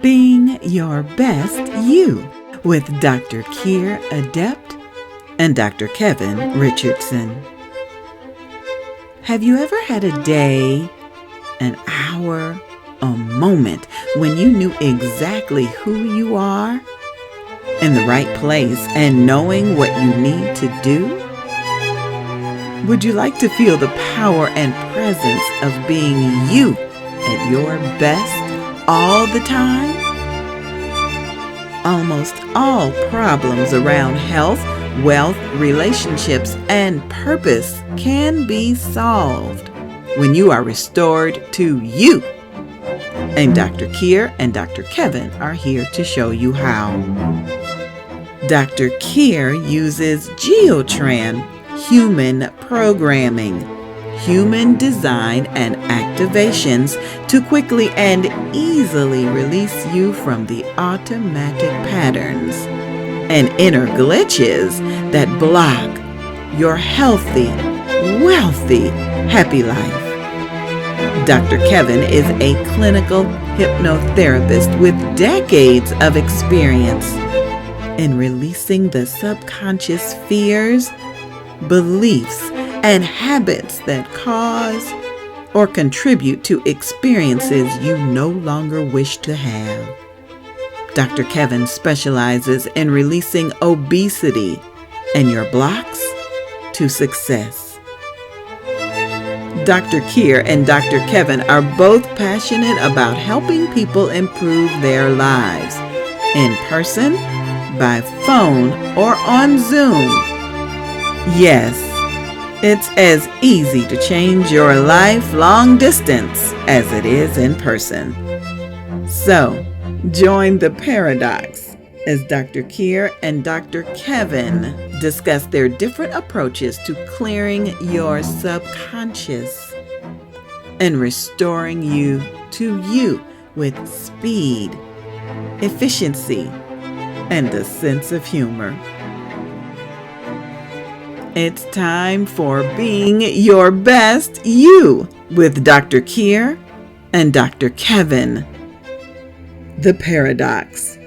Being Your Best You with Dr. Keir Adept and Dr. Kevin Richardson. Have you ever had a day, an hour, a moment when you knew exactly who you are, in the right place, and knowing what you need to do? Would you like to feel the power and presence of being you at your best all the time? Almost all problems around health, wealth, relationships, and purpose can be solved when you are restored to you. And Dr. Keir and Dr. Kevin are here to show you how. Dr. Keir uses Geotran human programming, human design, and activations to quickly and easily release you from the automatic patterns and inner glitches that block your healthy, wealthy, happy life. Dr. Kevin is a clinical hypnotherapist with decades of experience in releasing the subconscious fears, beliefs, and habits that cause or contribute to experiences you no longer wish to have. Dr. Kevin specializes in releasing obesity and your blocks to success. Dr. Keir and Dr. Kevin are both passionate about helping people improve their lives in person, by phone, or on Zoom. Yes, it's as easy to change your life long distance as it is in person. So, join the paradox as Dr. Keir and Dr. Kevin discuss their different approaches to clearing your subconscious and restoring you to you with speed, efficiency, and a sense of humor. It's time for Being Your Best You with Dr. Keir and Dr. Kevin. The Paradox.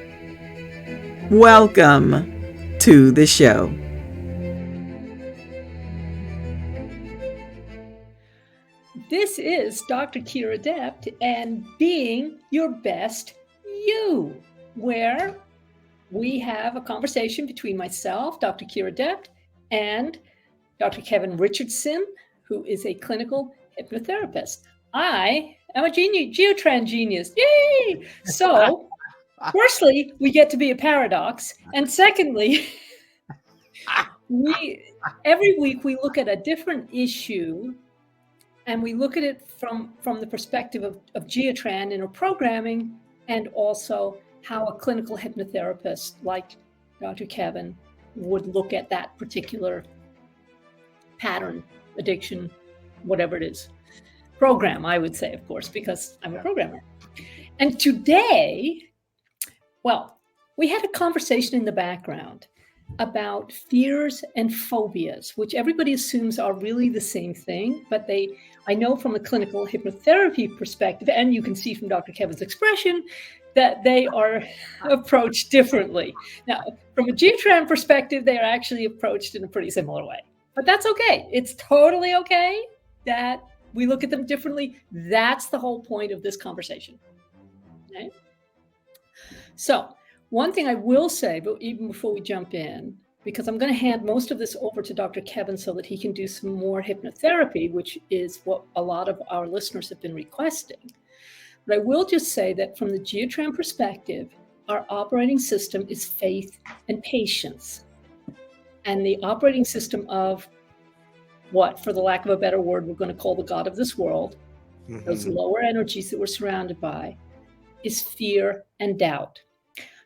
Welcome to the show. This is Dr. Keir Adept and Being Your Best You, where we have a conversation between myself, Dr. Keir Adept, and Dr. Kevin Richardson, who is a clinical hypnotherapist. I am a Geotran genius. Yay! So, firstly, we get to be a paradox. And secondly, every week we look at a different issue and we look at it from the perspective of Geotran in our programming, and also how a clinical hypnotherapist like Dr. Kevin would look at that particular pattern, addiction, whatever it is. Program, I would say, of course, because I'm a programmer. And today, well, we had a conversation in the background about fears and phobias, which everybody assumes are really the same thing, but I know from a clinical hypnotherapy perspective, and you can see from Dr. Kevin's expression, that they are approached differently. Now, from a Geotran perspective, they are actually approached in a pretty similar way. But that's okay. It's totally okay that we look at them differently. That's the whole point of this conversation. Okay? So, one thing I will say, but even before we jump in, because I'm going to hand most of this over to Dr. Kevin so that he can do some more hypnotherapy, which is what a lot of our listeners have been requesting. But I will just say that from the Geotran perspective, our operating system is faith and patience. And the operating system of what, for the lack of a better word, we're going to call the God of this world, those lower energies that we're surrounded by, is fear and doubt.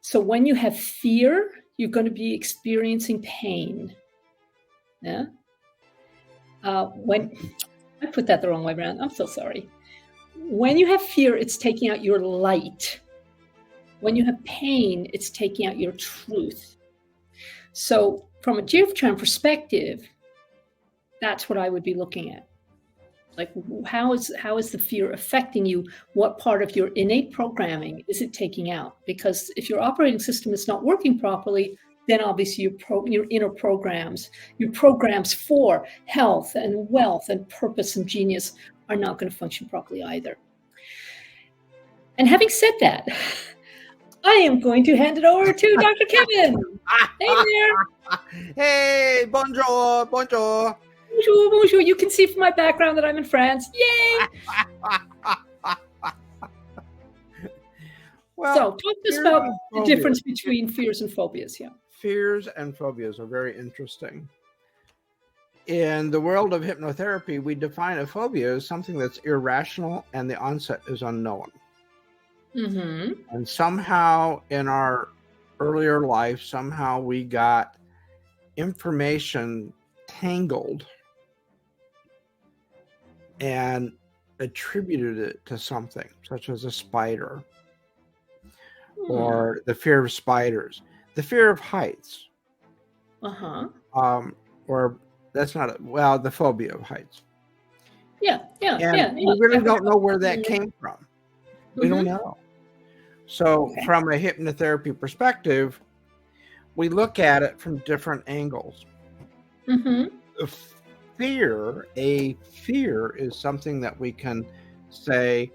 So when you have fear, you're going to be experiencing pain. Yeah. When I put that the wrong way around, I'm so sorry. When you have fear, it's taking out your light. When you have pain, it's taking out your truth. So from a Geotran perspective, that's what I would be looking at. Like, how is the fear affecting you? What part of your innate programming is it taking out? Because if your operating system is not working properly, then obviously your inner programs, your programs for health and wealth and purpose and genius are not going to function properly either. And having said that, I am going to hand it over to Dr. Kevin. Hey there. Hey, bonjour, bonjour. Bonjour, bonjour. You can see from my background that I'm in France. Yay! Well, So talk to us about the phobias. difference between fears and phobias. Yeah. Fears and phobias are very interesting. In the world of hypnotherapy, we define a phobia as something that's irrational and the onset is unknown. Mm-hmm. And somehow in our earlier life, somehow we got information tangled and attributed it to something, such as a spider or the fear of spiders, the fear of heights. Or that's not the phobia of heights. Yeah. We really don't know where that came from. We don't know. So from a hypnotherapy perspective, we look at it from different angles. A fear is something that we can say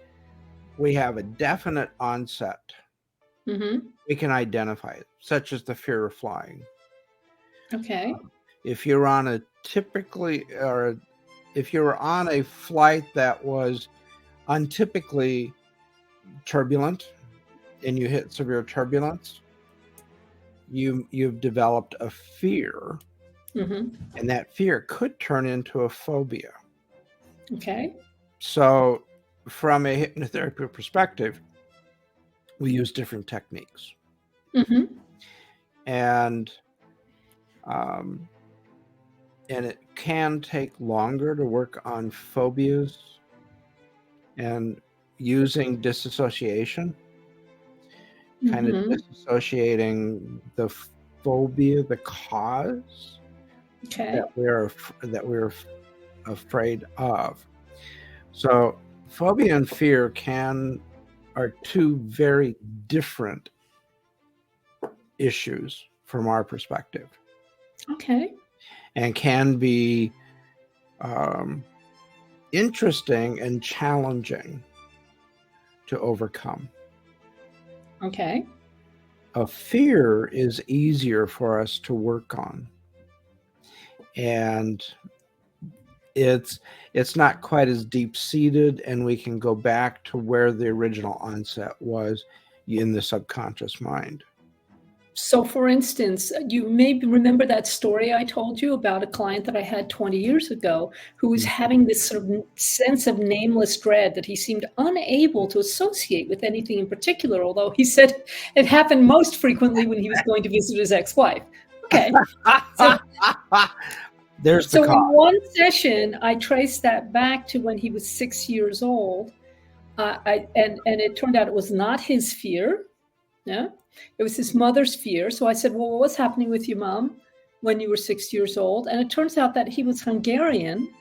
we have a definite onset. We can identify it, such as the fear of flying. Okay. If you're on a flight that was untypically turbulent and you hit severe turbulence, you've developed a fear, and that fear could turn into a phobia. Okay. So from a hypnotherapy perspective, we use different techniques. And it can take longer to work on phobias and using disassociation, kind of disassociating the phobia, the cause that we're afraid of. So phobia and fear are two very different issues from our perspective. Okay. And can be interesting and challenging to overcome. Okay. A fear is easier for us to work on. And it's not quite as deep-seated, and we can go back to where the original onset was in the subconscious mind. So, for instance, you may remember that story I told you about a client that I had 20 years ago who was having this sort of sense of nameless dread that he seemed unable to associate with anything in particular, although he said it happened most frequently when he was going to visit his ex-wife. Okay. So in one session, I traced that back to when he was 6 years old. And it turned out it was not his fear. Yeah. It was his mother's fear. So I said, well, what was happening with your mom when you were 6 years old? And it turns out that he was Hungarian.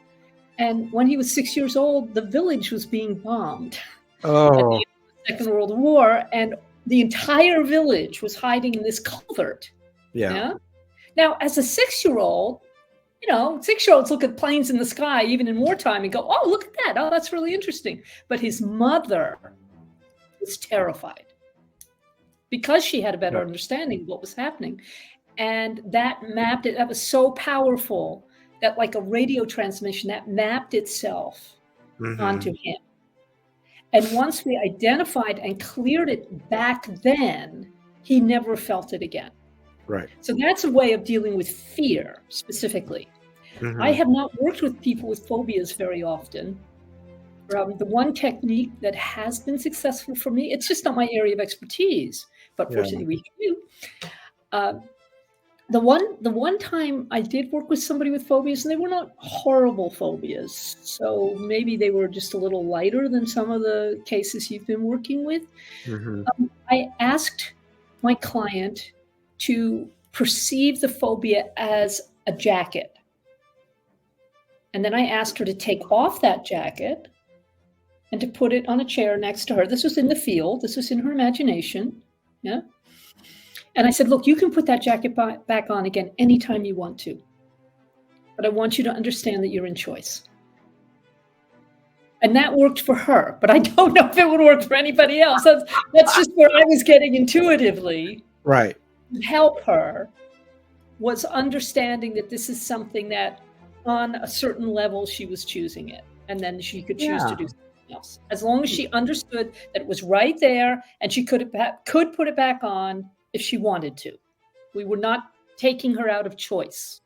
And when he was 6 years old, the village was being bombed. Oh. At the end of the Second World War. And the entire village was hiding in this culvert. Yeah. Now, as a 6-year-old, 6-year-olds look at planes in the sky, even in wartime, and go, oh, look at that. Oh, that's really interesting. But his mother was terrified, because she had a better understanding of what was happening. And that mapped it. That was so powerful that, like a radio transmission, that mapped itself onto him. And once we identified and cleared it back then, he never felt it again. Right. So that's a way of dealing with fear specifically. I have not worked with people with phobias very often. The one technique that has been successful for me, it's just not my area of expertise, but fortunately we do. The one time I did work with somebody with phobias, and they were not horrible phobias. So maybe they were just a little lighter than some of the cases you've been working with. I asked my client to perceive the phobia as a jacket. And then I asked her to take off that jacket and to put it on a chair next to her. This was in the field. This was in her imagination. Yeah. And I said, look, you can put that jacket back on again anytime you want to. But I want you to understand that you're in choice. And that worked for her. But I don't know if it would work for anybody else. That's just where I was getting intuitively. Right. To help her was understanding that this is something that on a certain level she was choosing it. And then she could choose to do something else. As long as she understood that it was right there and she could put it back on if she wanted to. We were not taking her out of choice.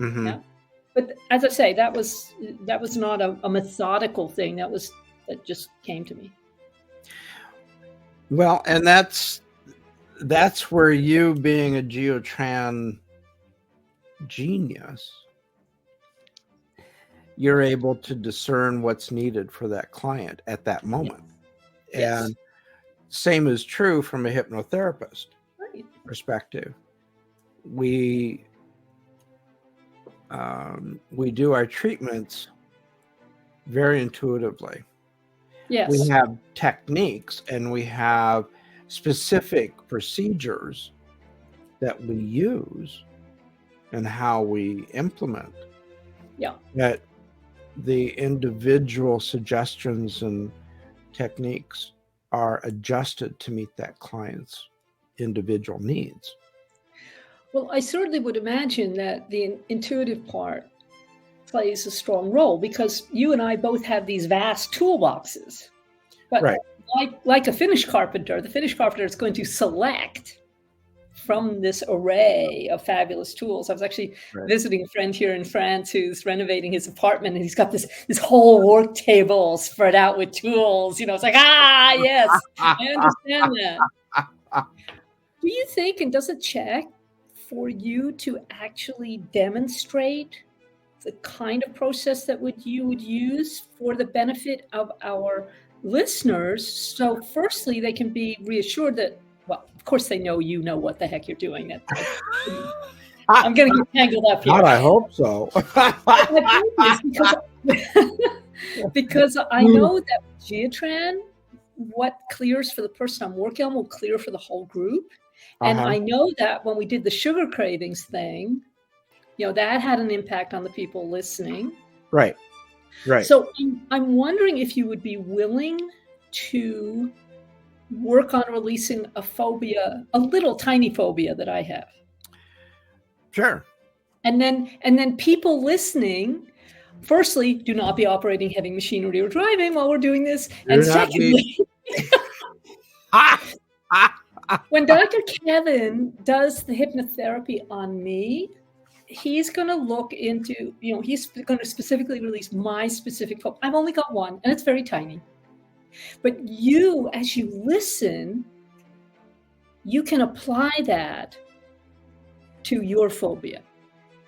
Mm-hmm. Yeah? But as I say, that was not a methodical thing. That just came to me. Well, and that's where you, being a Geotran genius, you're able to discern what's needed for that client at that moment. Yes. And same is true from a hypnotherapist perspective. We do our treatments very intuitively. Yes. We have techniques and we have specific procedures that we use and how we implement. Yeah. That the individual suggestions and techniques are adjusted to meet that client's individual needs. Well, I certainly would imagine that the intuitive part plays a strong role because you and I both have these vast toolboxes. But right. like a Finnish carpenter, the Finnish carpenter is going to select from this array of fabulous tools. I was actually visiting a friend here in France who's renovating his apartment, and he's got this whole work table spread out with tools. It's like, yes, I understand that. Do you think, and does it check for you to actually demonstrate the kind of process that you would use for the benefit of our listeners? So firstly, they can be reassured that, well, of course they know what the heck you're doing. I'm going to get tangled up here. God, I hope so. because I know that Geotran, what clears for the person I'm working on will clear for the whole group. And I know that when we did the sugar cravings thing, that had an impact on the people listening. Right. So I'm wondering if you would be willing to work on releasing a phobia, a little tiny phobia that I have. Sure. And then people listening, firstly, do not be operating heavy machinery or driving while we're doing this. And secondly, when Dr. Kevin does the hypnotherapy on me, he's going to look into, he's going to specifically release my specific phobia. I've only got one, and it's very tiny. But you, as you listen, you can apply that to your phobia.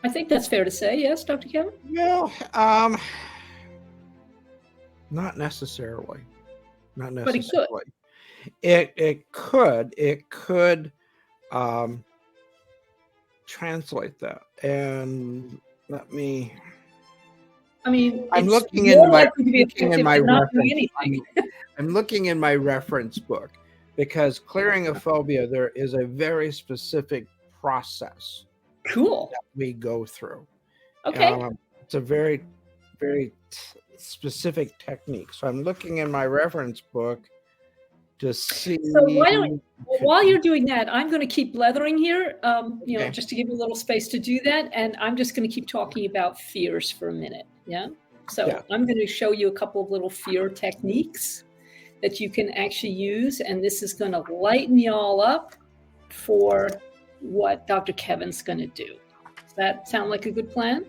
I think that's fair to say, yes, Dr. Kevin? Well, not necessarily. Not necessarily. But it could. It could translate that. And let me. I'm looking in my reference. I'm looking in my reference book because clearing a phobia, there is a very specific process. Cool. That we go through. Okay. It's a very, very specific technique. So I'm looking in my reference book to see. So while you're doing that, I'm going to keep leathering here, just to give you a little space to do that. And I'm just going to keep talking about fears for a minute. Yeah. So I'm going to show you a couple of little fear techniques that you can actually use. And this is going to lighten y'all up for what Dr. Kevin's going to do. Does that sound like a good plan?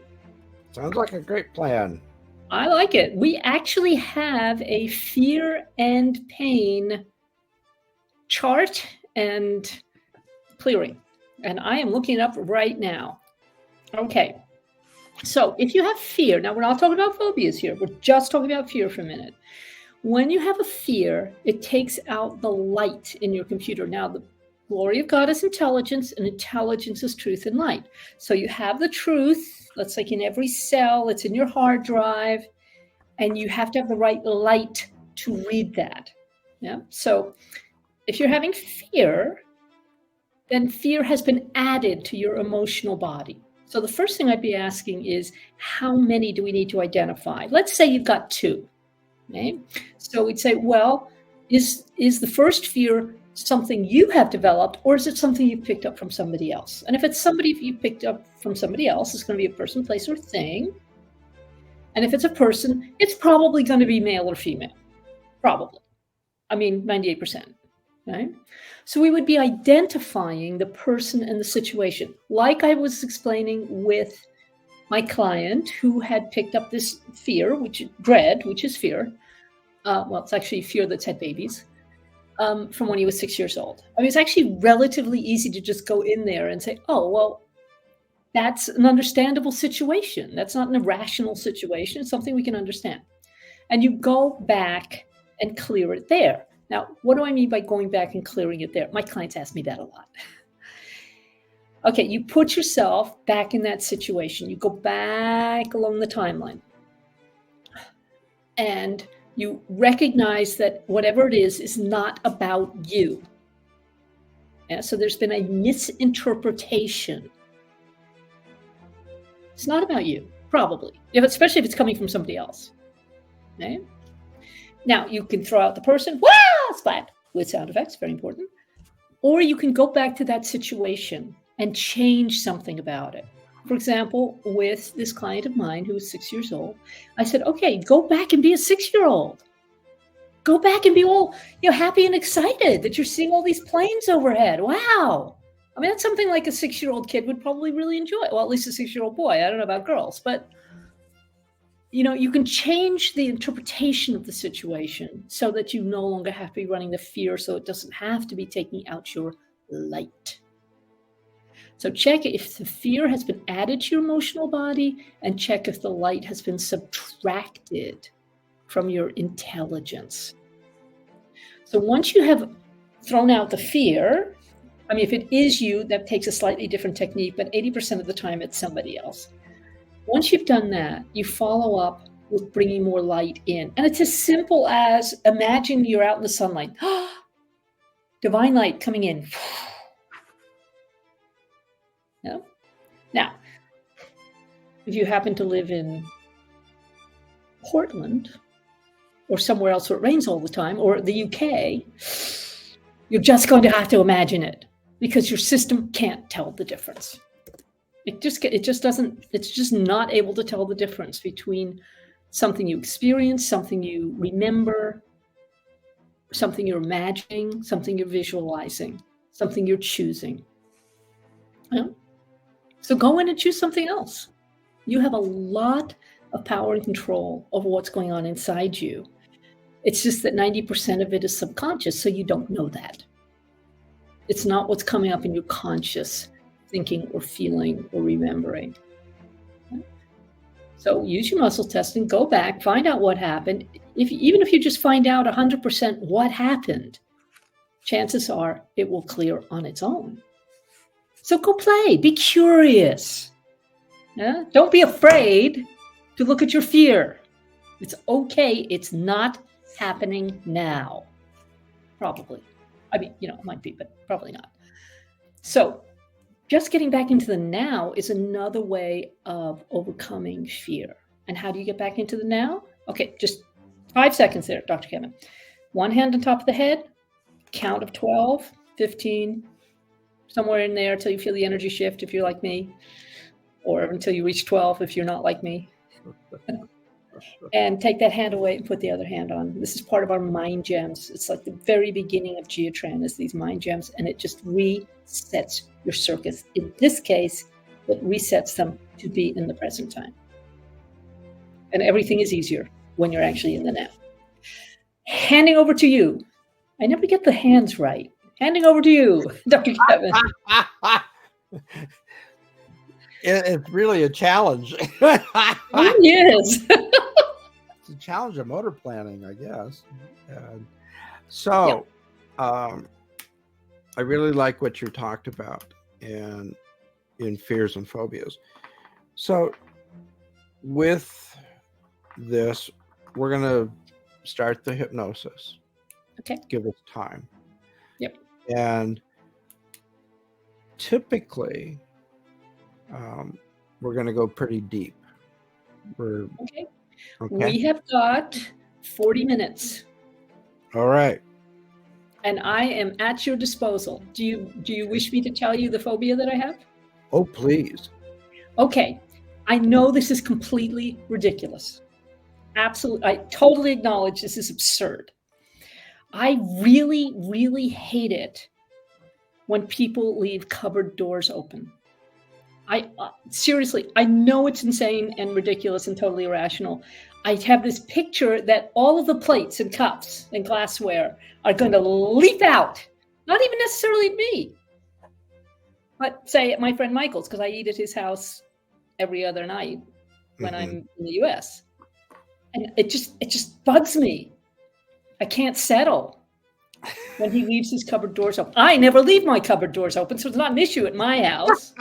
Sounds like a great plan. I like it. We actually have a fear and pain chart and clearing. And I am looking it up right now. Okay. So if you have fear, now we're not talking about phobias here. We're just talking about fear for a minute. When you have a fear, it takes out the light in your computer. Now, the glory of God is intelligence, and intelligence is truth and light. So you have the truth, that's like in every cell, it's in your hard drive, and you have to have the right light to read that. Yeah. So if you're having fear, then fear has been added to your emotional body. So the first thing I'd be asking is, how many do we need to identify? Let's say you've got 2. Okay? So we'd say, well, is the first fear something you have developed, or is it something you've picked up from somebody else? And if it's somebody you picked up from somebody else, it's going to be a person, place, or thing. And if it's a person, it's probably going to be male or female. Probably. I mean, 98%. Right? So we would be identifying the person and the situation. Like I was explaining with my client who had picked up this fear, dread, which is fear. Well, it's actually fear that's had babies. From when he was 6 years old. I mean, it's actually relatively easy to just go in there and say, oh, well, that's an understandable situation. That's not an irrational situation. It's something we can understand. And you go back and clear it there. Now, what do I mean by going back and clearing it there? My clients ask me that a lot. Okay, you put yourself back in that situation. You go back along the timeline. And you recognize that whatever it is not about you. Yeah, so there's been a misinterpretation. It's not about you, probably, especially if it's coming from somebody else. Okay? Now, you can throw out the person, wah, splat, with sound effects, very important. Or you can go back to that situation and change something about it. For example, with this client of mine who was 6 years old, I said, okay, go back and be a 6-year-old. Go back and be all happy and excited that you're seeing all these planes overhead. Wow. I mean, that's something like a 6-year-old kid would probably really enjoy. Well, at least a 6-year-old boy. I don't know about girls, but you can change the interpretation of the situation so that you no longer have to be running the fear, so it doesn't have to be taking out your light. So check if the fear has been added to your emotional body, and check if the light has been subtracted from your intelligence. So once you have thrown out the fear, I mean, if it is you, that takes a slightly different technique, but 80% of the time it's somebody else. Once you've done that, you follow up with bringing more light in. And it's as simple as, imagine you're out in the sunlight. Divine light coming in. Yeah. Now, if you happen to live in Portland or somewhere else where it rains all the time, or the UK, you're just going to have to imagine it because your system can't tell the difference. It's just not able to tell the difference between something you experience, something you remember, something you're imagining, something you're visualizing, something you're choosing. Yeah. So go in and choose something else. You have a lot of power and control over what's going on inside you. It's just that 90% of it is subconscious, so you don't know that. It's not what's coming up in your conscious thinking or feeling or remembering. So use your muscle testing, go back, find out what happened. Even if you just find out 100% what happened, chances are it will clear on its own. So go play, be curious. Yeah? Don't be afraid to look at your fear. It's okay, it's not happening now. Probably. I mean, it might be, but probably not. So just getting back into the now is another way of overcoming fear. And how do you get back into the now? Okay, just 5 seconds there, Dr. Kevin. One hand on top of the head, count of 12, 15, somewhere in there until you feel the energy shift if you're like me, or until you reach 12 if you're not like me. And take that hand away and put the other hand on. This is part of our mind gems. It's like the very beginning of Geotran is these mind gems, and it just resets your circuits. In this case, it resets them to be in the present time. And everything is easier when you're actually in the now. Handing over to you. I never get the hands right. Handing over to you, Dr. Kevin. It's really a challenge. Yes. It's a challenge of motor planning, I guess. I really like what you talked about and in fears and phobias. So with this, we're going to start the hypnosis. Okay. Give us time. Yep. And typically, we're going to go pretty deep. Okay. Okay. We have got 40 minutes. All right. And I am at your disposal. Do you wish me to tell you the phobia that I have? Oh, please. Okay. I know this is completely ridiculous. Absolutely. I totally acknowledge this is absurd. I really, really hate it when people leave cupboard doors open. Seriously, I know it's insane and ridiculous and totally irrational. I have this picture that all of the plates and cups and glassware are going to leap out. Not even necessarily at me, but say at my friend Michael's, because I eat at his house every other night when I'm in the US. And it just bugs me. I can't settle when he leaves his cupboard doors open. I never leave my cupboard doors open, so it's not an issue at my house.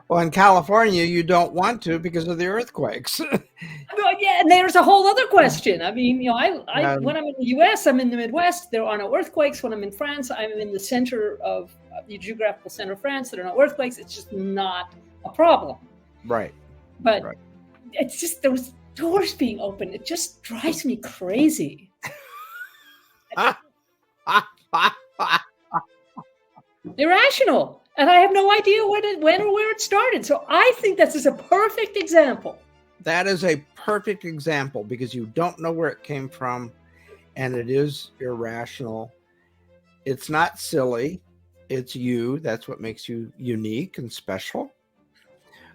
Well, in California, you don't want to because of the earthquakes. Well, yeah, and there's a whole other question. I mean, you know, I when I'm in the U.S., I'm in the Midwest. There are no earthquakes. When I'm in France, I'm in the center of the geographical center of France. There are no earthquakes. It's just not a problem. Right. But it's just those doors being open. It just drives me crazy. Irrational. And I have no idea when or where it started. So I think this is a perfect example. That is a perfect example because you don't know where it came from and it is irrational. It's not silly. It's you. That's what makes you unique and special.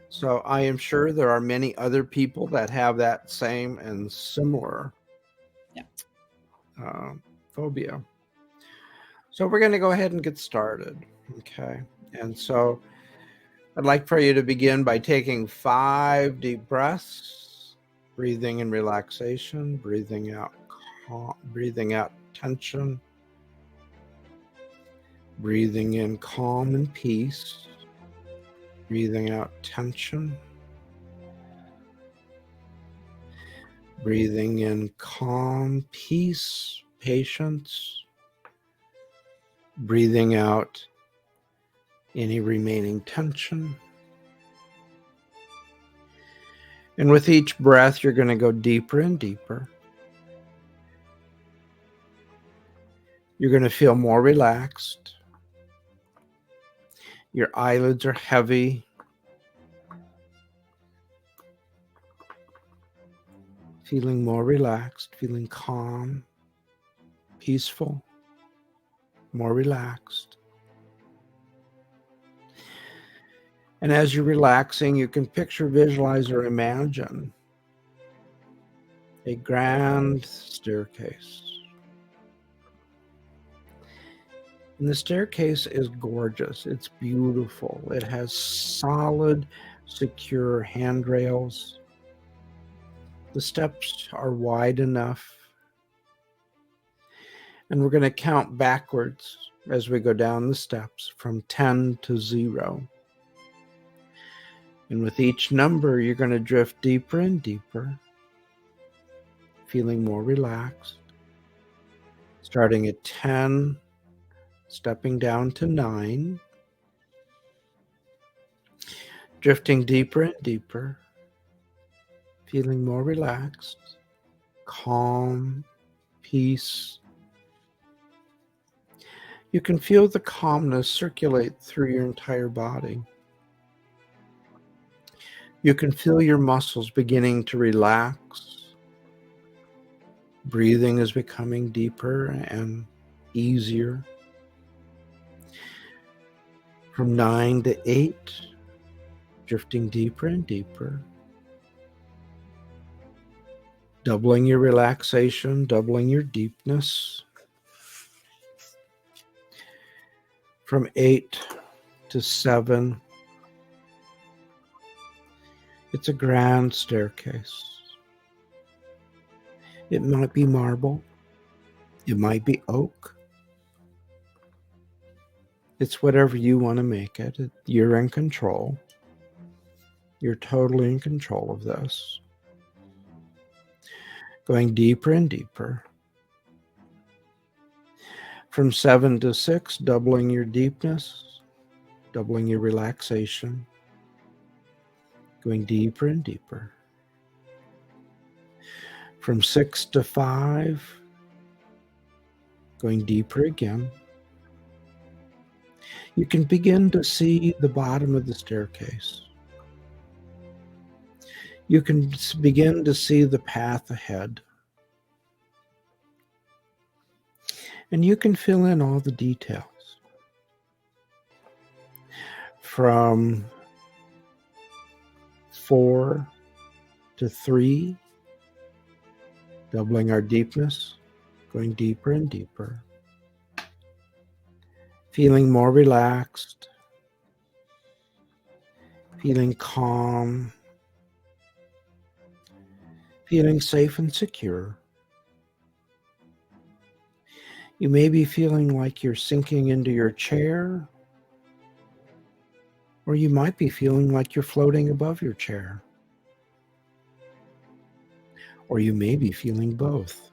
So I am sure there are many other people that have that same and similar phobia. So we're going to go ahead and get started. Okay. And so I'd like for you to begin by taking 5 deep breaths, breathing in relaxation, breathing out tension, breathing in calm and peace, breathing out tension, breathing in calm, peace, patience, breathing out any remaining tension. And with each breath, you're going to go deeper and deeper. You're going to feel more relaxed. Your eyelids are heavy. Feeling more relaxed, feeling calm, peaceful, more relaxed. And as you're relaxing, you can picture, visualize, or imagine a grand staircase. And the staircase is gorgeous. It's beautiful. It has solid, secure handrails. The steps are wide enough. And we're going to count backwards as we go down the steps from 10 to 0. And with each number, you're going to drift deeper and deeper, feeling more relaxed. Starting at 10, stepping down to 9, drifting deeper and deeper, feeling more relaxed, calm, peace. You can feel the calmness circulate through your entire body. You can feel your muscles beginning to relax. Breathing is becoming deeper and easier. From 9 to 8, drifting deeper and deeper. Doubling your relaxation, doubling your deepness. From 8 to 7, it's a grand staircase. It might be marble. It might be oak. It's whatever you want to make it. You're in control. You're totally in control of this. Going deeper and deeper. From 7 to 6, doubling your deepness, doubling your relaxation. Going deeper and deeper. From 6 to 5, going deeper again. You can begin to see the bottom of the staircase. You can begin to see the path ahead. And you can fill in all the details. From 4 to 3, doubling our deepness, going deeper and deeper. Feeling more relaxed, feeling calm, feeling safe and secure. You may be feeling like you're sinking into your chair, or you might be feeling like you're floating above your chair. Or you may be feeling both.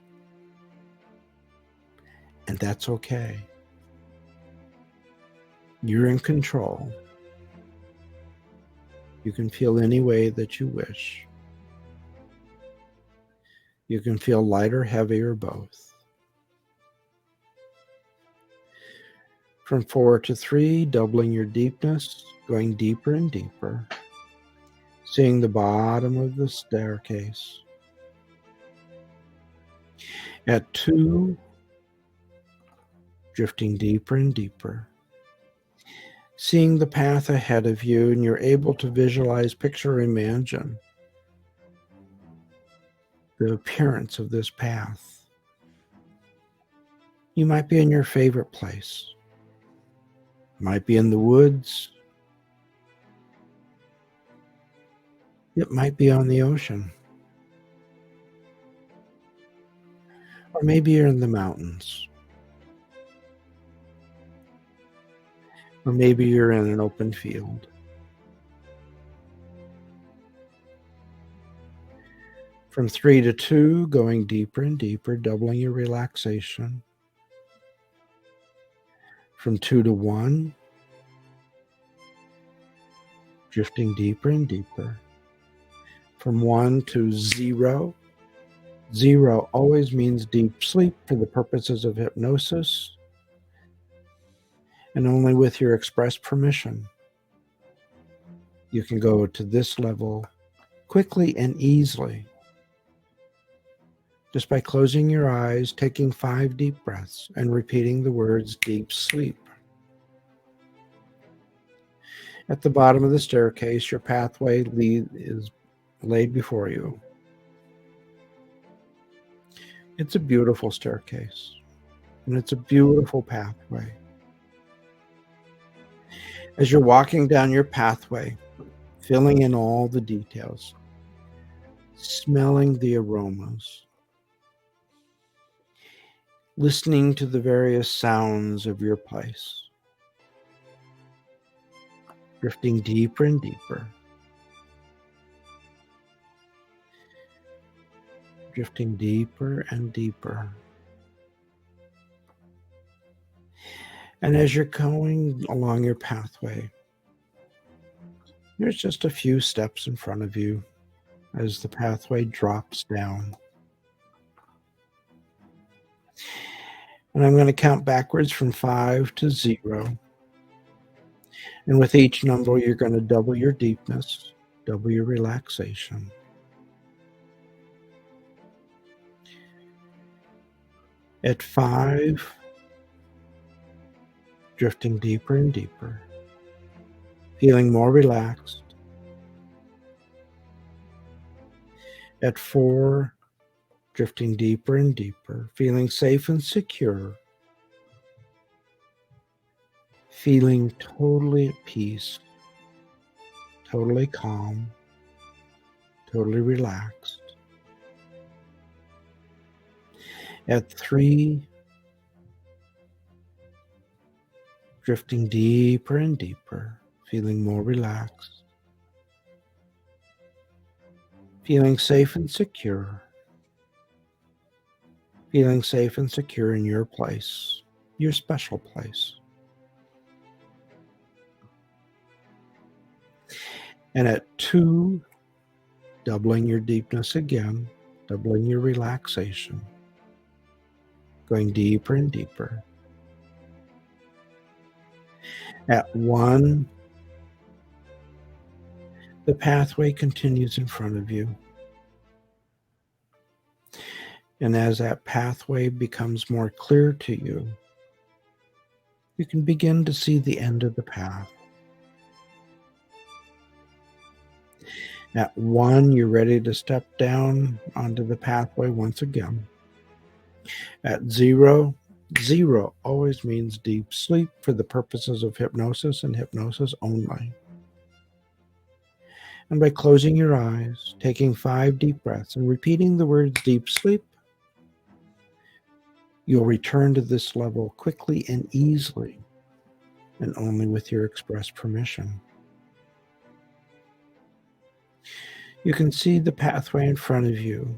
And that's okay. You're in control. You can feel any way that you wish. You can feel light or heavy or both. From 4 to 3, doubling your deepness, going deeper and deeper, seeing the bottom of the staircase. At 2, drifting deeper and deeper, seeing the path ahead of you, and you're able to visualize, picture, imagine the appearance of this path. You might be in your favorite place. Might be in the woods. It might be on the ocean. Or maybe you're in the mountains. Or maybe you're in an open field. From 3 to 2, going deeper and deeper, doubling your relaxation. From 2 to 1, drifting deeper and deeper. From 1 to 0, 0 always means deep sleep for the purposes of hypnosis, and only with your express permission. You can go to this level quickly and easily, just by closing your eyes, taking 5 deep breaths, and repeating the words deep sleep. At the bottom of the staircase, your pathway is laid before you. It's a beautiful staircase, and it's a beautiful pathway. As you're walking down your pathway, filling in all the details, smelling the aromas, listening to the various sounds of your place, drifting deeper and deeper, drifting deeper and deeper. And as you're going along your pathway, there's just a few steps in front of you as the pathway drops down. And I'm going to count backwards from 5 to 0. And with each number, you're going to double your deepness, double your relaxation. At 5, drifting deeper and deeper, feeling more relaxed. At 4, drifting deeper and deeper, feeling safe and secure, feeling totally at peace, totally calm, totally relaxed. At 3, drifting deeper and deeper, feeling more relaxed, feeling safe and secure, feeling safe and secure in your place, your special place. And at 2, doubling your deepness again, doubling your relaxation, going deeper and deeper. At 1, the pathway continues in front of you. And as that pathway becomes more clear to you, you can begin to see the end of the path. At 1, you're ready to step down onto the pathway once again. At 0, 0 always means deep sleep for the purposes of hypnosis and hypnosis only. And by closing your eyes, taking 5 deep breaths, and repeating the words deep sleep, you'll return to this level quickly and easily, and only with your express permission. You can see the pathway in front of you.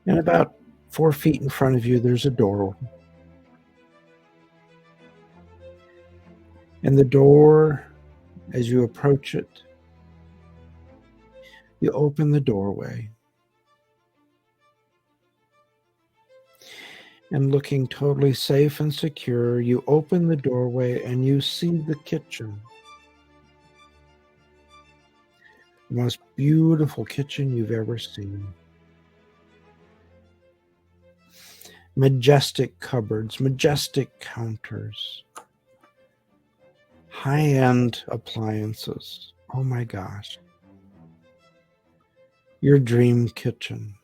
And about 4 feet in front of you, there's a door. And the door, as you approach it, you open the doorway. And looking totally safe and secure, you open the doorway and you see the kitchen. The most beautiful kitchen you've ever seen. Majestic cupboards, majestic counters, high-end appliances. Oh my gosh. Your dream kitchen.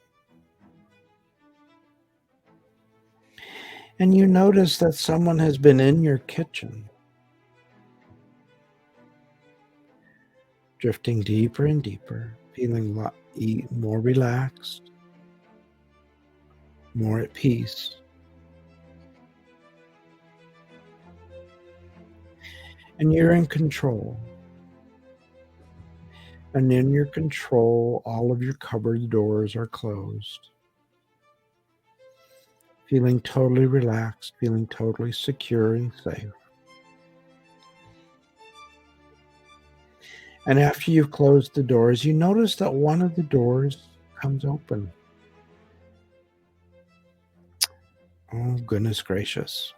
And you notice that someone has been in your kitchen, drifting deeper and deeper, feeling more relaxed, more at peace. And you're in control. And in your control, all of your cupboard doors are closed. Feeling totally relaxed, feeling totally secure and safe. And after you've closed the doors, you notice that one of the doors comes open. Oh, goodness gracious.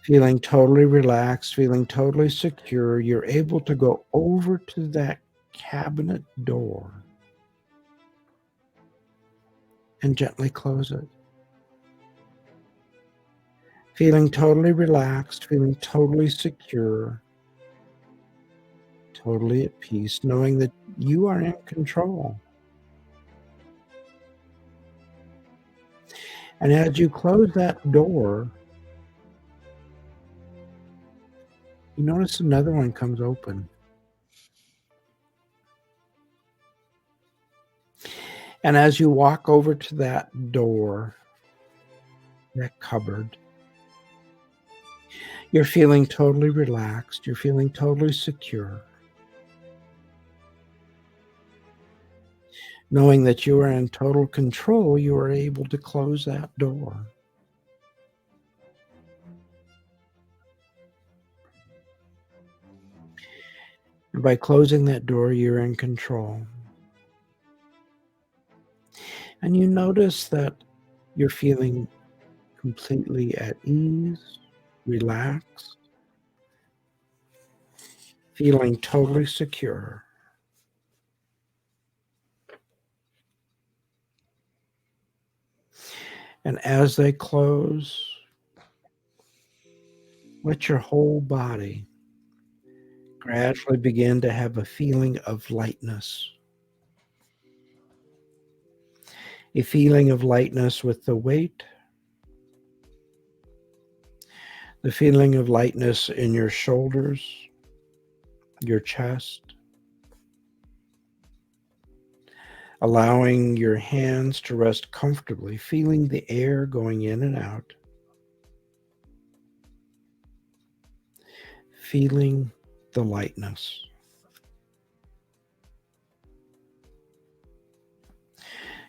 Feeling totally relaxed, feeling totally secure, you're able to go over to that cabinet door and gently close it. Feeling totally relaxed, feeling totally secure, totally at peace, knowing that you are in control. And as you close that door, you notice another one comes open. And as you walk over to that door, that cupboard, you're feeling totally relaxed. You're feeling totally secure. Knowing that you are in total control, you are able to close that door. And by closing that door, you're in control. And you notice that you're feeling completely at ease, relaxed, feeling totally secure. And as they close, let your whole body gradually begin to have a feeling of lightness. A feeling of lightness with the weight, the feeling of lightness in your shoulders, your chest, allowing your hands to rest comfortably, feeling the air going in and out, feeling the lightness.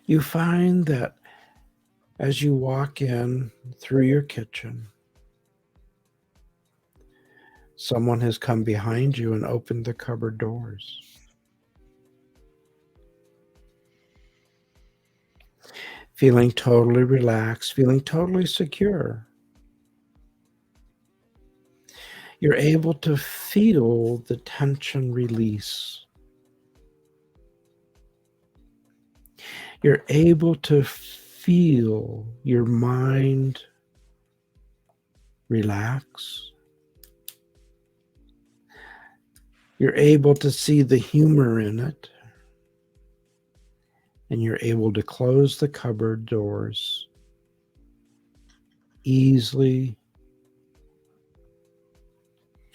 You find that as you walk in through your kitchen, someone has come behind you and opened the cupboard doors. Feeling totally relaxed, feeling totally secure. You're able to feel the tension release. You're able to feel your mind relax. You're able to see the humor in it. And you're able to close the cupboard doors easily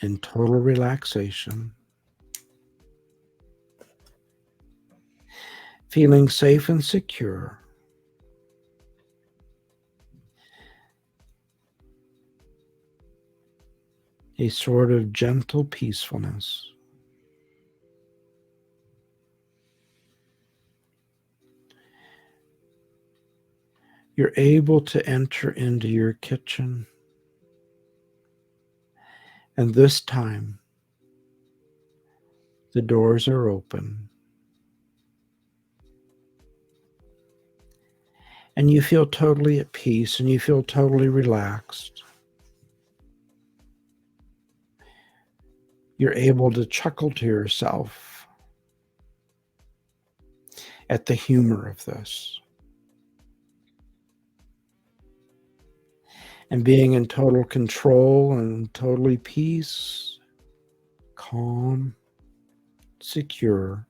in total relaxation, feeling safe and secure. A sort of gentle peacefulness. You're able to enter into your kitchen, and this time the doors are open, and you feel totally at peace and you feel totally relaxed. You're able to chuckle to yourself at the humor of this. And being in total control and totally peace, calm, secure,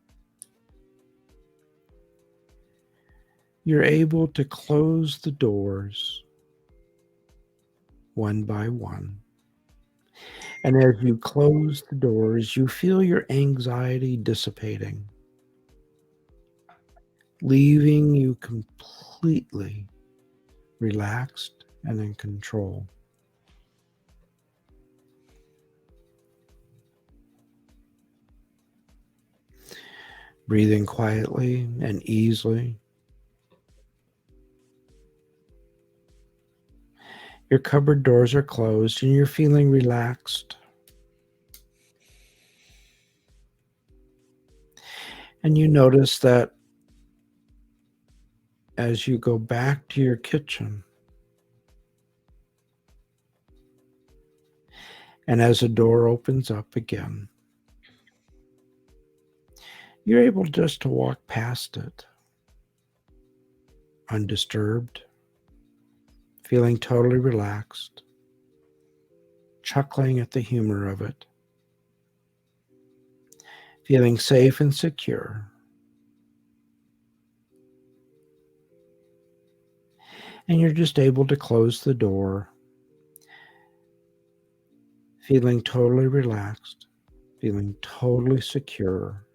you're able to close the doors one by one. And as you close the doors, you feel your anxiety dissipating, leaving you completely relaxed and in control. Breathing quietly and easily. Your cupboard doors are closed and you're feeling relaxed. And you notice that as you go back to your kitchen, and as a door opens up again, you're able just to walk past it, undisturbed, feeling totally relaxed, chuckling at the humor of it, feeling safe and secure. And you're just able to close the door, feeling totally relaxed, feeling totally secure,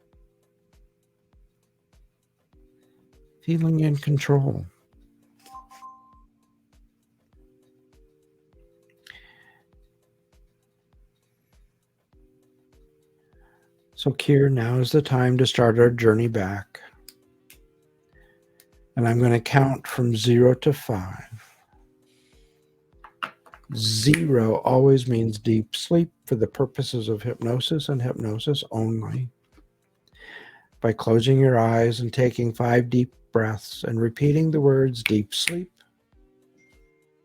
feeling in control. So, Kier, now is the time to start our journey back. And I'm going to count from 0 to 5. 0 always means deep sleep for the purposes of hypnosis and hypnosis only. By closing your eyes and taking 5 deep breaths and repeating the words deep sleep,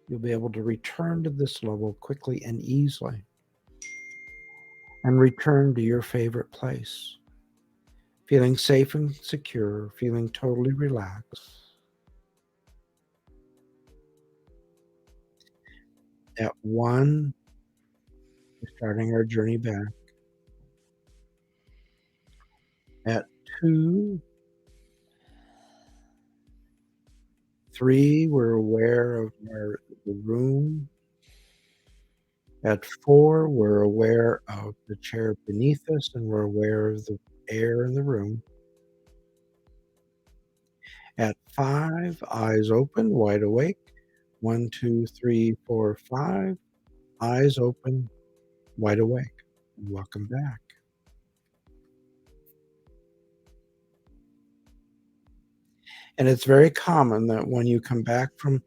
you'll be able to return to this level quickly and easily and return to your favorite place, feeling safe and secure, feeling totally relaxed. At 1, we're starting our journey back. At 2, 3, we're aware of the room. At 4, we're aware of the chair beneath us and we're aware of the air in the room. At 5, eyes open, wide awake. 1, 2, 3, 4, 5. Eyes open, wide awake. Welcome back. And it's very common that when you come back from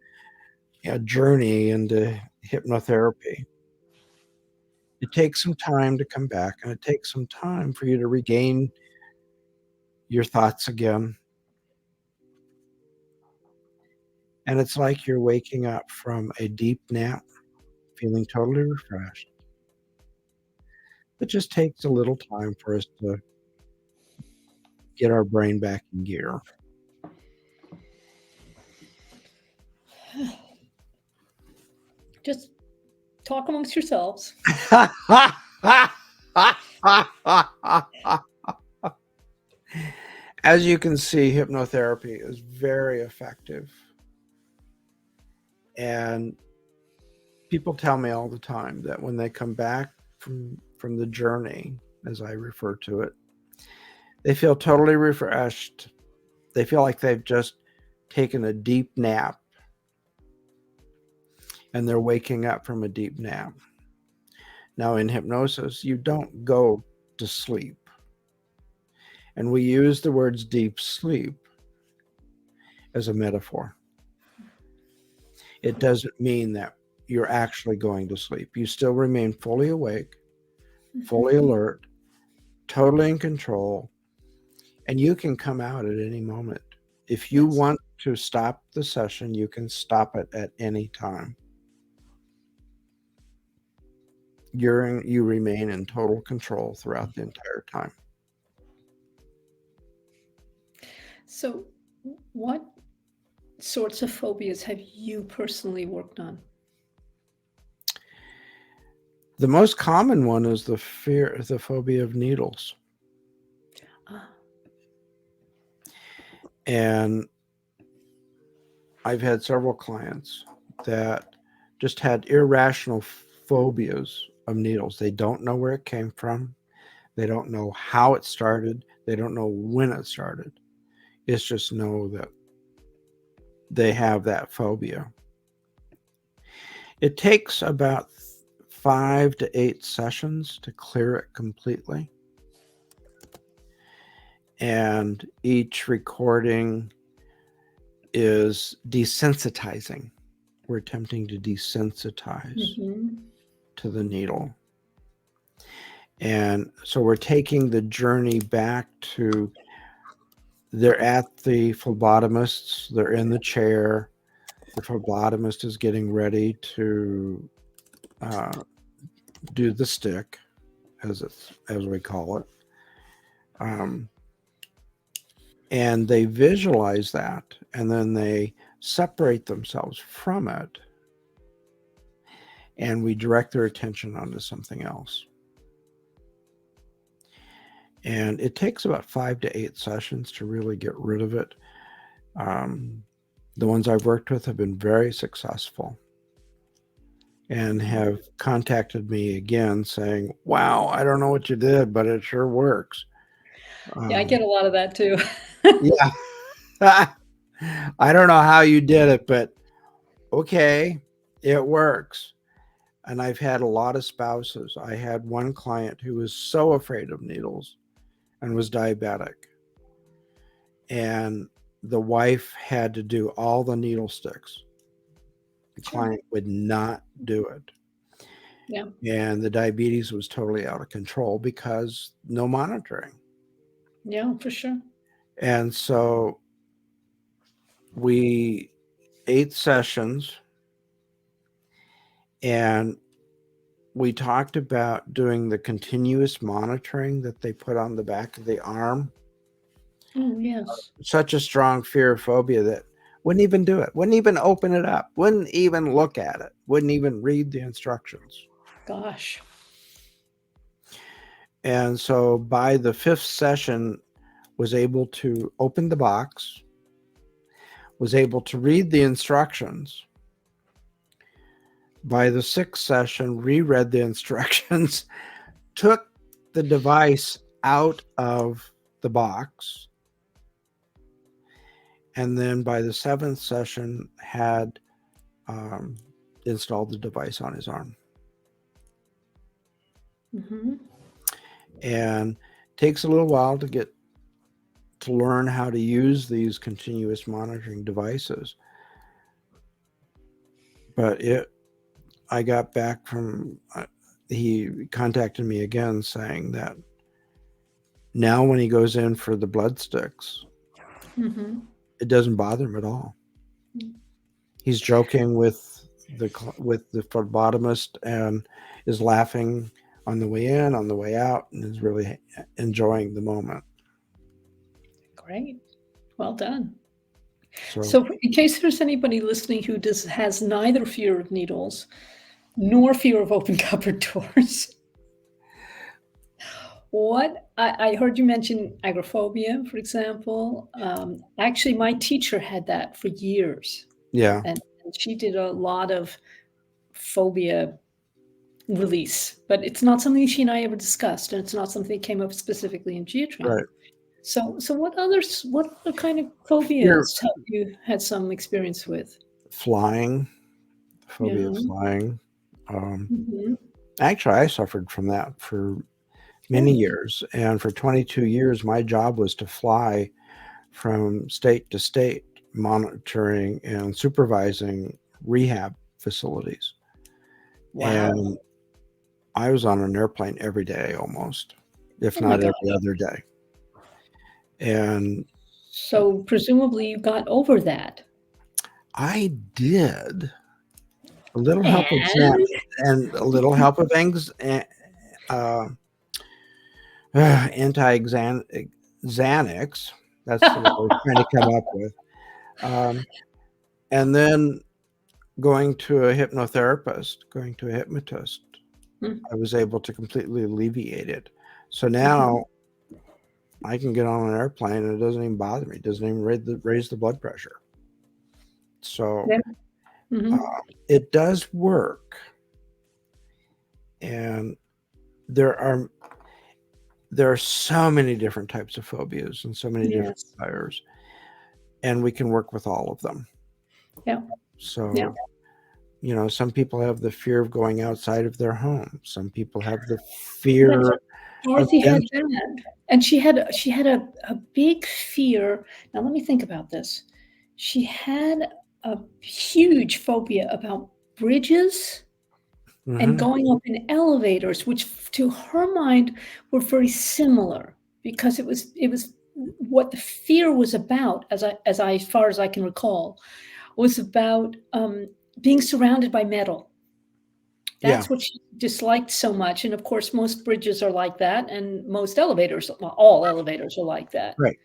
a journey into hypnotherapy, it takes some time to come back, and it takes some time for you to regain your thoughts again. And it's like you're waking up from a deep nap, feeling totally refreshed. It just takes a little time for us to get our brain back in gear. Just talk amongst yourselves. As you can see, hypnotherapy is very effective. And people tell me all the time that when they come back from the journey, as I refer to it, they feel totally refreshed. They feel like they've just taken a deep nap, and they're waking up from a deep nap. Now, in hypnosis, you don't go to sleep. And we use the words deep sleep as a metaphor. It doesn't mean that you're actually going to sleep. You still remain fully awake, fully alert, totally in control, and you can come out at any moment. If you want to stop the session, you can stop it at any time. You remain in total control throughout the entire time. So, what sorts of phobias have you personally worked on? The most common one is the phobia of needles. And I've had several clients that just had irrational phobias of needles. They don't know where it came from. They don't know how it started. They don't know when it started. It's just know that they have that phobia. It takes about 5 to 8 sessions to clear it completely. And each recording is desensitizing. We're attempting to desensitize to the needle. And so we're taking the journey back to, they're at the phlebotomist's, they're in the chair. The phlebotomist is getting ready to do the stick, as we call it. And they visualize that, and then they separate themselves from it, and we direct their attention onto something else. And it takes about 5 to 8 sessions to really get rid of it. The ones I've worked with have been very successful and have contacted me again saying, wow, I don't know what you did, but it sure works. Yeah, I get a lot of that too. Yeah. I don't know how you did it, but okay, it works. And I've had a lot of spouses. I had one client who was so afraid of needles and was diabetic. And the wife had to do all the needle sticks. The client would not do it. Yeah. And the diabetes was totally out of control because no monitoring. Yeah, for sure. And so we 8 sessions, and we talked about doing the continuous monitoring that they put on the back of the arm. Oh, yes. Such a strong fear of phobia that wouldn't even do it, wouldn't even open it up, wouldn't even look at it, wouldn't even read the instructions. Gosh. And so by the 5th session, was able to open the box, was able to read the instructions. By the 6th session, reread the instructions, took the device out of the box, and then by the 7th session had installed the device on his arm. Mm-hmm. And takes a little while to learn how to use these continuous monitoring devices. But I got back from, he contacted me again saying that now when he goes in for the blood sticks, Mm-hmm. it doesn't bother him at all. He's joking with the phlebotomist and is laughing on the way in, on the way out, and is really enjoying the moment. Great. Well done. So, So in case there's anybody listening who has neither fear of needles nor fear of open cupboard doors, what I heard you mention agoraphobia, for example. Actually, my teacher had that for years. yeah, And she did a lot of phobia release, but it's not something she and I ever discussed, and it's not something that came up specifically in Geotran. right. So what other kind of phobias have you had some experience with? Flying, phobia of Yeah. flying. Mhm. Actually, I suffered from that for many years, and for 22 years, my job was to fly from state to state, monitoring and supervising rehab facilities. Wow. And I was on an airplane every day almost, if Oh my not every other day. And So presumably you got over that. I did. A little help of and a little help of anti-Xanax. That's what I was trying to come up with. And then going to a hypnotherapist, going to a hypnotist, I was able to completely alleviate it. So now I can get on an airplane and it doesn't even bother me. It doesn't even raise the blood pressure. So it does work. And there are so many different types of phobias and so many different desires, and we can work with all of them. Yeah. So, you know, some people have the fear of going outside of their home. Some people have the fear. Dorothy had that, and she had a big fear. Now let me think about this. She had a huge phobia about bridges and going up in elevators, which to her mind were very similar, because it was what the fear was about, as far as I can recall, was about being surrounded by metal. That's what she disliked so much. And of course, most bridges are like that, and most elevators, well, all elevators are like that. Right.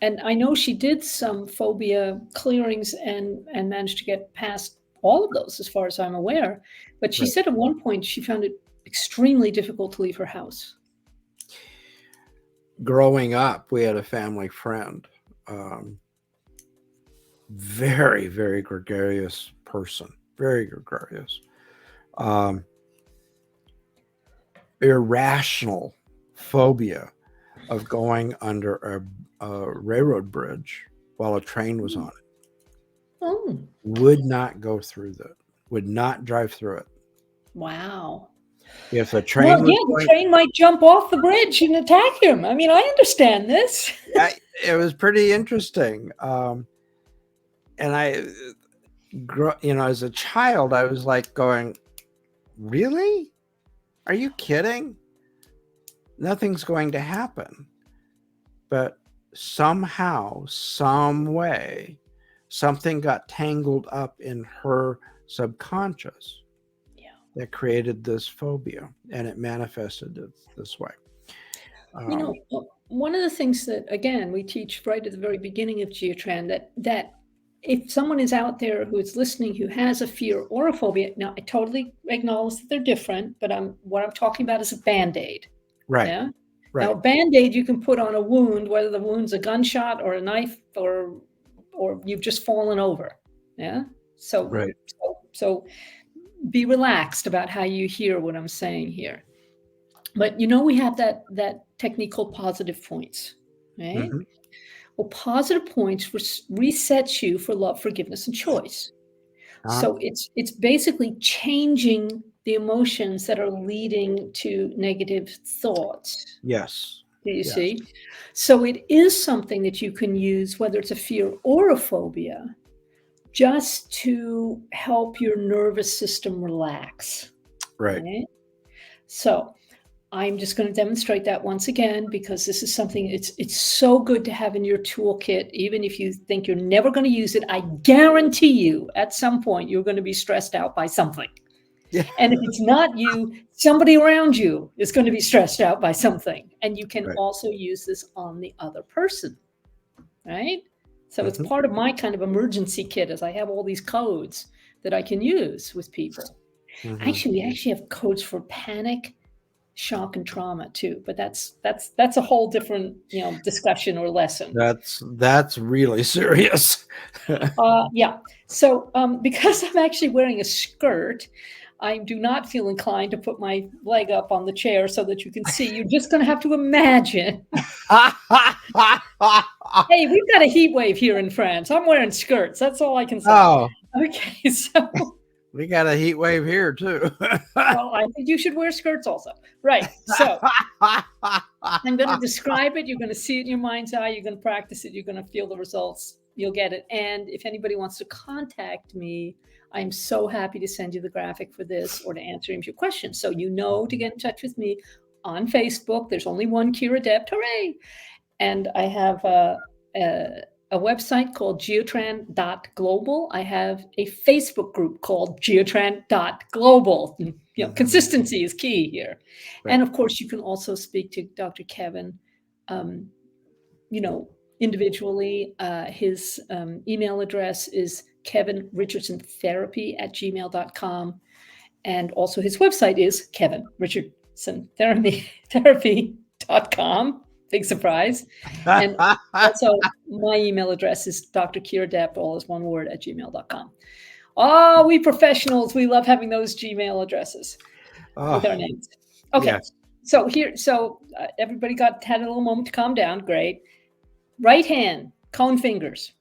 And I know she did some phobia clearings and managed to get past all of those, as far as I'm aware. But she said at one point she found it extremely difficult to leave her house. Growing up, we had a family friend, very, very gregarious person, very gregarious. Irrational phobia of going under a railroad bridge while a train was on it. Would not go through that. Would not drive through it. Wow. If a train the train might jump off the bridge and attack him. I mean, I understand this. It was pretty interesting. And I, as a child, I was like going, really? Are you kidding? Nothing's going to happen. But somehow, some way, something got tangled up in her subconscious that created this phobia, and it manifested this way. One of the things that, again, we teach right at the very beginning of Geotran, that if someone is out there who is listening who has a fear or a phobia, now I totally acknowledge that they're different, but what I'm talking about is a Band-Aid. Right. Yeah. Right. Now, a Band-Aid you can put on a wound, whether the wound's a gunshot or a knife or you've just fallen over. Yeah. So be relaxed about how you hear what I'm saying here. But we have that technique called positive points, right? Well, positive points resets you for love, forgiveness, and choice. So it's basically changing the emotions that are leading to negative thoughts. Yes. Do you Yes. see? So it is something that you can use, whether it's a fear or a phobia, just to help your nervous system relax. Right. So I'm just going to demonstrate that once again, because this is something it's so good to have in your toolkit. Even if you think you're never going to use it, I guarantee you at some point you're going to be stressed out by something. Yeah. And if it's not you, somebody around you is going to be stressed out by something. And you can Right. also use this on the other person, right? So it's part of my kind of emergency kit, as I have all these codes that I can use with people. Actually, we actually have codes for panic, shock, and trauma too, but that's a whole different discussion or lesson. That's really serious. Yeah. So because I'm actually wearing a skirt, I do not feel inclined to put my leg up on the chair so that you can see. You're just going to have to imagine. Hey, we've got a heat wave here in France. I'm wearing skirts. That's all I can say. Oh, Okay, so we got a heat wave here too. well, I think you should wear skirts also. Right. So I'm going to describe it. You're going to see it in your mind's eye. You're going to practice it. You're going to feel the results. You'll get it. And if anybody wants to contact me, I'm so happy to send you the graphic for this or to answer any of your questions. So to get in touch with me on Facebook. There's only one Kira Dept. Hooray! And I have a website called geotran.global. I have a Facebook group called geotran.global. Consistency is key here. Right. And of course, you can also speak to Dr. Kevin, individually. His email address is kevinrichardsontherapy@gmail.com. And also his website is kevinrichardsontherapy.com. Big surprise. And also my email address is drkiradept, all is one word, @gmail.com. Oh, we professionals, we love having those Gmail addresses with our names. Okay. Yes. So everybody had a little moment to calm down. Great. Right hand, cone fingers.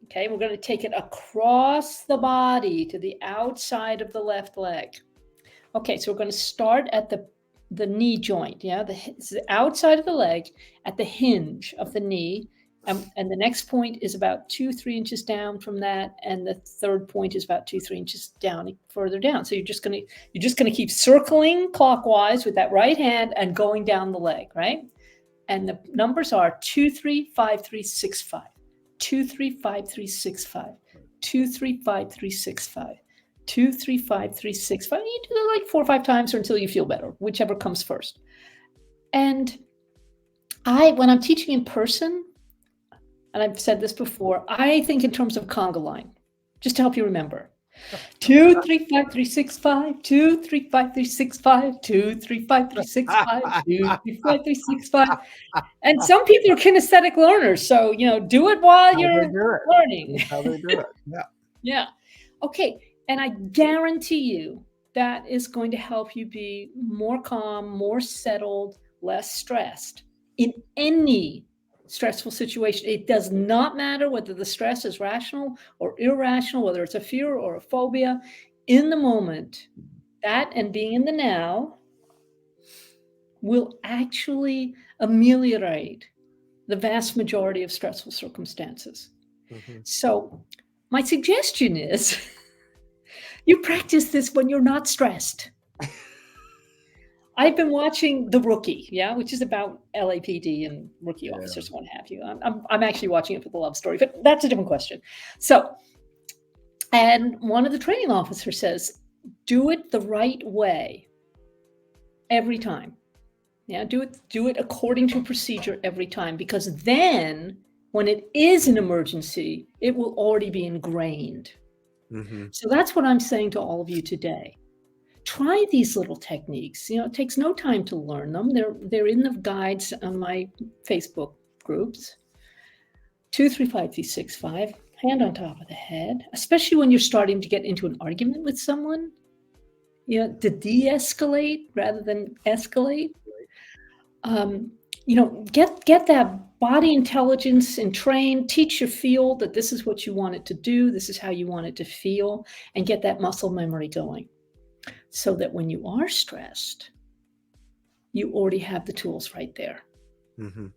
Okay. We're going to take it across the body to the outside of the left leg. Okay. So we're going to start at the knee joint, the outside of the leg at the hinge of the knee. And the next point is about 2-3 inches down from that. And the third point is about 2-3 inches further down. So you're just going to keep circling clockwise with that right hand and going down the leg, right? And the numbers are 2, 3, 5, 3, 6, 5, 2, 3, 5, 3, 6, 5, 2, 3, 5, 3, 6, 5. 2, 3, 5, 3, 6, 5. You do that like 4 or 5 times or until you feel better, whichever comes first. And when I'm teaching in person, and I've said this before, I think in terms of conga line, just to help you remember. 2, 3, 5, 3, 6, 5, 2, 3, 5, 3, 6, 5, 2, 3, 5, 3, 6, 5, 2, 3, 5, 3, 6, 5. And some people are kinesthetic learners, so do it while you're learning. That's how they do it. Yeah. Yeah. Okay. And I guarantee you that is going to help you be more calm, more settled, less stressed in any stressful situation. It does not matter whether the stress is rational or irrational, whether it's a fear or a phobia. In the moment, that and being in the now will actually ameliorate the vast majority of stressful circumstances. So my suggestion is you practice this when you're not stressed. I've been watching The Rookie, which is about LAPD and rookie officers, what have you. I'm actually watching it for the love story, but that's a different question. So, and one of the training officers says, do it the right way every time. Do it according to procedure every time, because then when it is an emergency, it will already be ingrained. So that's what I'm saying to all of you today. Try these little techniques. It takes no time to learn them. They're in the guides on my Facebook groups. 2, 3, 5, 3, 6, 5. Hand on top of the head, especially when you're starting to get into an argument with someone. To de-escalate rather than escalate. get that body intelligence and train, teach your field that this is what you want it to do, this is how you want it to feel, and get that muscle memory going so that when you are stressed, you already have the tools right there. Mm-hmm.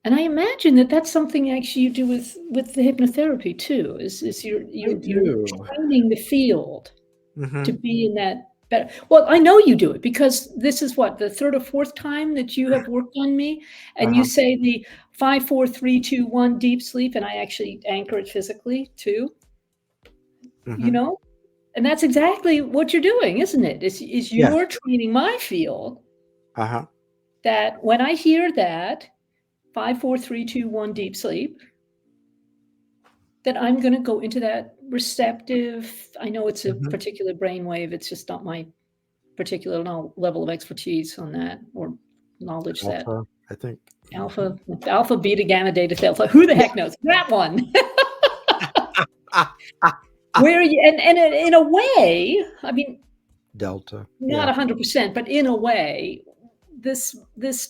And I imagine that that's something actually you do with the hypnotherapy too, is you're training the field to be in that better. Well, I know you do it because this is what, the third or fourth time that you have worked on me, and you say the 5, 4, 3, 2, 1 deep sleep, and I actually anchor it physically too. And that's exactly what you're doing, isn't it? Is you're training my field that when I hear that 5, 4, 3, 2, 1 deep sleep, that I'm going to go into that receptive. I know it's a particular brainwave. It's just not my particular level of expertise on that or knowledge set. I think Alpha, beta, gamma, delta, delta. Who the heck knows that one? Where you and in a way, I mean, delta, not 100%, but in a way, this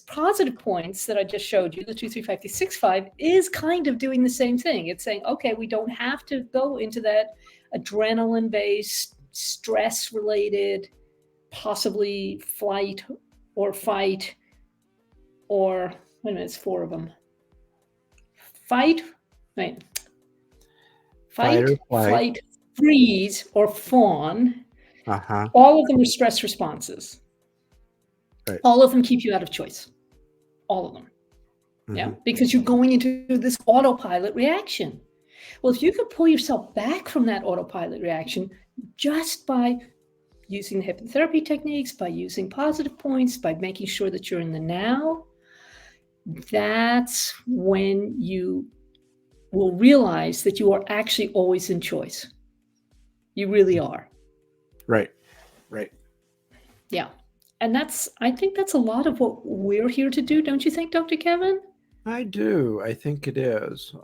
positive points that I just showed you, the 2, 3, 5, 6, 5, is kind of doing the same thing. It's saying, okay, we don't have to go into that adrenaline-based, stress-related, possibly flight or fight, or wait a minute, it's 4 of them. Fight, flight, freeze, or fawn. All of them are stress responses. Right. All of them keep you out of choice. All of them. Yeah, because you're going into this autopilot reaction. Well, if you could pull yourself back from that autopilot reaction just by using the hypnotherapy techniques, by using positive points, by making sure that you're in the now, that's when you will realize that you are actually always in choice. You really are. Right. Yeah. And I think that's a lot of what we're here to do, don't you think, Dr. Kevin? I do. I think it is.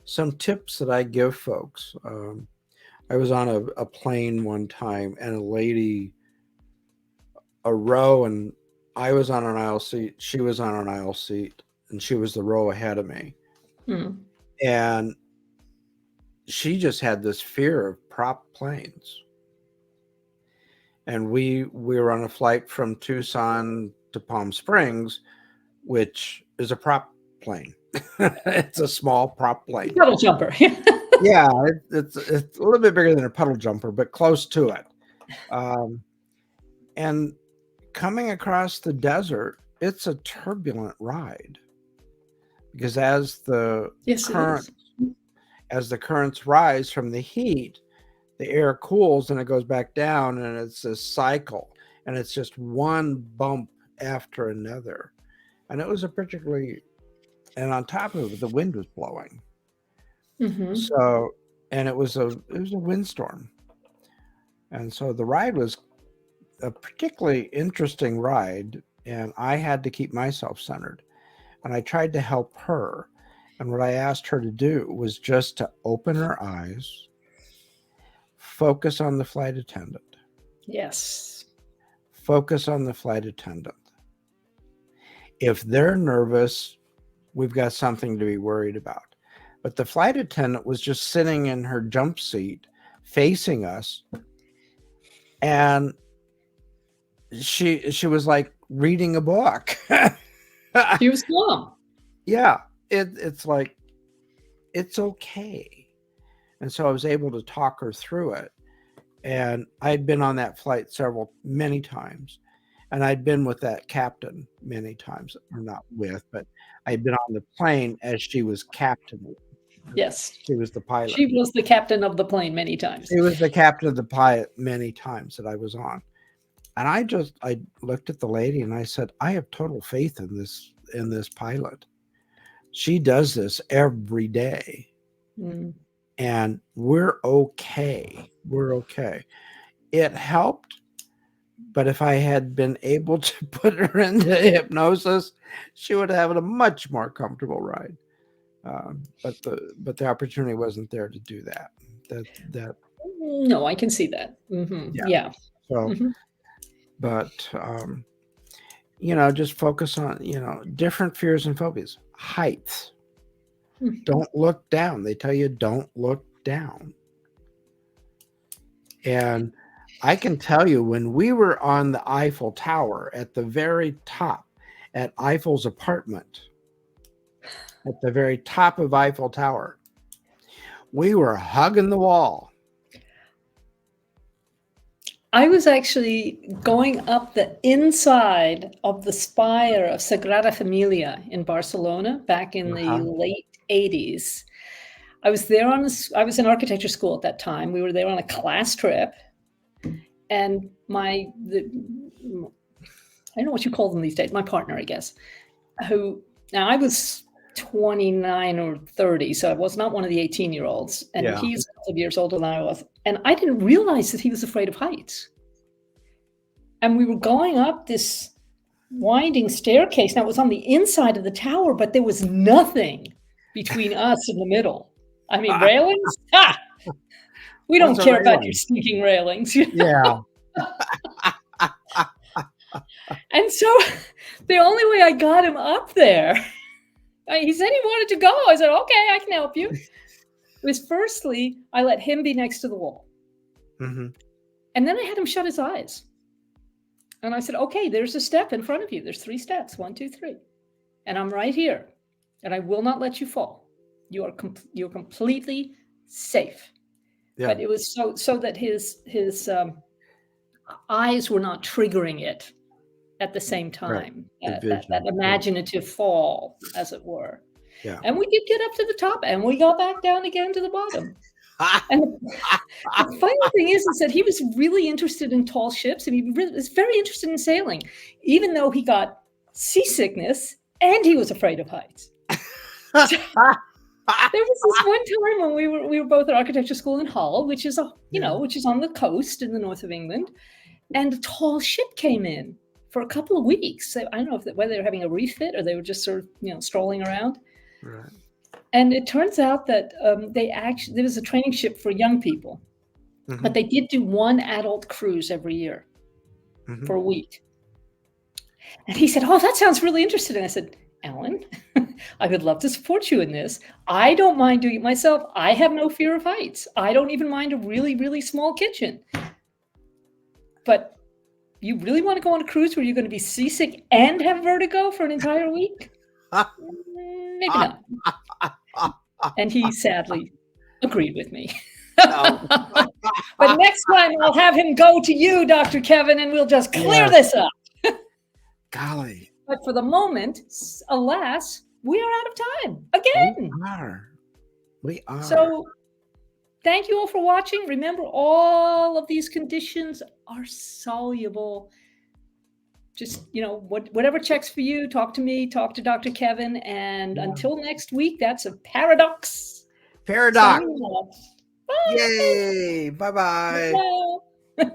Some tips that I give folks. I was on a plane one time, and a lady, a row, and I was on an aisle seat. She was on an aisle seat, and she was the row ahead of me. And she just had this fear of prop planes. And we were on a flight from Tucson to Palm Springs, which is a prop plane. It's a small prop plane. Puddle jumper. Yeah, it's a little bit bigger than a puddle jumper, but close to it. And coming across the desert, it's a turbulent ride because as the currents rise from the heat, the air cools and it goes back down, and it's this cycle, and it's just one bump after another. And it was and on top of it, the wind was blowing. So, and it was a windstorm. And so the ride was a particularly interesting ride, and I had to keep myself centered. And I tried to help her. And what I asked her to do was just to open her eyes, focus on the flight attendant. Yes. Focus on the flight attendant. If they're nervous, we've got something to be worried about. But the flight attendant was just sitting in her jump seat facing us. And she was like reading a book. She was calm. Yeah. It's like, it's okay. And so I was able to talk her through it. And I'd been on that flight many times. And I'd been with that captain many times, or not with, but I'd been on the plane as she was captain. Yes. She was the pilot. She was the captain of the plane many times. She was the captain of the pilot many times that I was on. And I looked at the lady and I said, I have total faith in this pilot. She does this every day. And we're okay. We're okay. It helped. But if I had been able to put her into hypnosis, she would have a much more comfortable ride. But the opportunity wasn't there to do that. No, I can see that. Yeah. So, but just focus on, different fears and phobias. Heights. Don't look down. They tell you don't look down. And I can tell you, when we were on the Eiffel Tower at the very top, at Eiffel's apartment, at the very top of Eiffel Tower, we were hugging the wall. I was actually going up the inside of the spire of Sagrada Familia in Barcelona back in the late 80s. I was there I was in architecture school at that time. We were there on a class trip. And I don't know what you call them these days, my partner, I guess, now I was 29 or 30, so I was not one of the 18-year-olds. And he's a couple of years older than I was. And I didn't realize that he was afraid of heights. And we were going up this winding staircase. Now, it was on the inside of the tower, but there was nothing between us in the middle. I mean, railings? We don't care about your stinking railings. Yeah. And so the only way I got him up there, he said he wanted to go. I said, okay, I can help you. Was firstly, I let him be next to the wall. And then I had him shut his eyes. And I said, okay, there's a step in front of you. There's 3 steps, 1, 2, 3. And I'm right here. And I will not let you fall. You're completely safe. Yeah. But it was so that his eyes were not triggering it at the same time. Right. That imaginative fall, as it were. Yeah. And we did get up to the top, and we got back down again to the bottom. And the funny thing is that he was really interested in tall ships, and he was very interested in sailing, even though he got seasickness and he was afraid of heights. There was this one time when we were both at architecture school in Hull, which is which is on the coast in the north of England, and a tall ship came in for a couple of weeks. So I don't know whether they were having a refit or they were just sort of strolling around. Right. And it turns out that there was a training ship for young people, but they did do one adult cruise every year for a week. And he said, "Oh, that sounds really interesting." I said, "Alan, I would love to support you in this. I don't mind doing it myself. I have no fear of heights. I don't even mind a really, really small kitchen. But you really want to go on a cruise where you're going to be seasick and have vertigo for an entire week? Maybe not." And he sadly agreed with me. But next time I'll have him go to you, Dr. Kevin, and we'll just clear this up. Golly. But for the moment, alas, we are out of time again. We are. So thank you all for watching. Remember, all of these conditions are soluble. Just, whatever checks for you, talk to me, talk to Dr. Kevin. And until next week, that's a paradox. Paradox. Bye. Yay. Bye-bye. Bye.